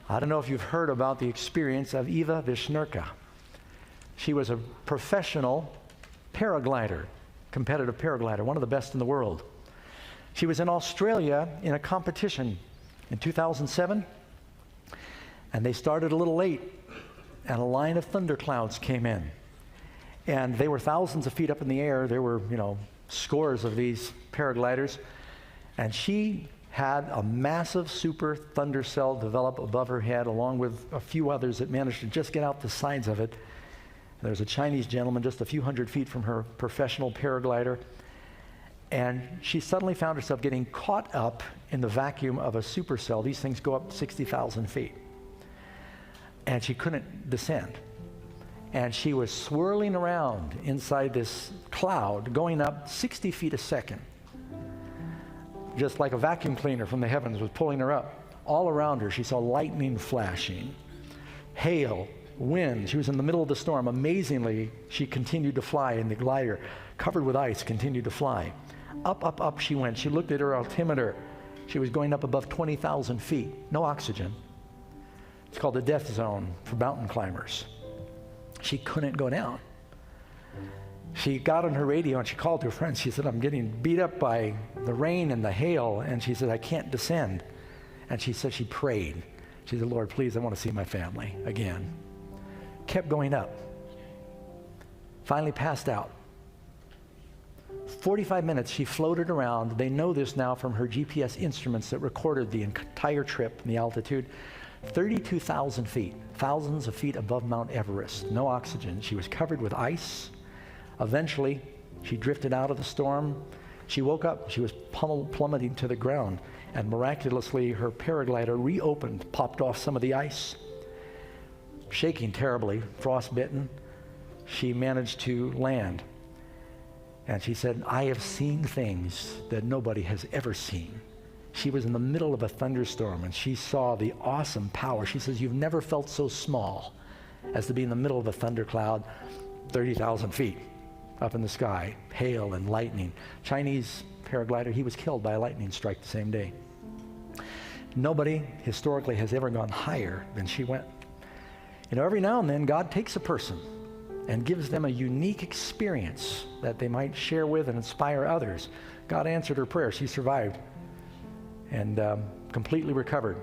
I don't know if you've heard about the experience of Eva Vishnurka. She was a professional paraglider, competitive paraglider, one of the best in the world. She was in Australia in a competition in 2007, and they started a little late, and a line of thunderclouds came in. And they were thousands of feet up in the air. There were, scores of these paragliders, and she had a massive super thunder cell develop above her head, along with a few others that managed to just get out the sides of it. There's a Chinese gentleman just a few hundred feet from her professional paraglider, and she suddenly found herself getting caught up in the vacuum of a supercell. These things go up 60,000 feet. And she couldn't descend. And she was swirling around inside this cloud, going up 60 feet a second. Just like a vacuum cleaner from the heavens was pulling her up. All around her, she saw lightning flashing, hail, wind. She was in the middle of the storm. Amazingly, she continued to fly, and the glider, covered with ice, continued to fly. Up, up, up she went. She looked at her altimeter. She was going up above 20,000 feet. No oxygen. It's called the death zone for mountain climbers. She couldn't go down. She got on her radio and she called her friends. She said, I'm getting beat up by the rain and the hail. And she said, I can't descend. And she said she prayed. She said, Lord, please, I want to see my family again. Kept going up. Finally passed out. 45 minutes she floated around. They know this now from her GPS instruments that recorded the entire trip and the altitude. 32,000 feet, thousands of feet above Mount Everest. No oxygen. She was covered with ice. Eventually, she drifted out of the storm. She woke up. She was plummeting to the ground. And miraculously, her paraglider reopened, popped off some of the ice. Shaking terribly, frostbitten, she managed to land. And she said, I have seen things that nobody has ever seen. She was in the middle of a thunderstorm, and she saw the awesome power. She says, you've never felt so small as to be in the middle of a thundercloud, 30,000 feet up in the sky, hail and lightning. Chinese paraglider, he was killed by a lightning strike the same day. Nobody historically has ever gone higher than she went. Every now and then, God takes a person and gives them a unique experience that they might share with and inspire others. God answered her prayer. She survived and completely recovered.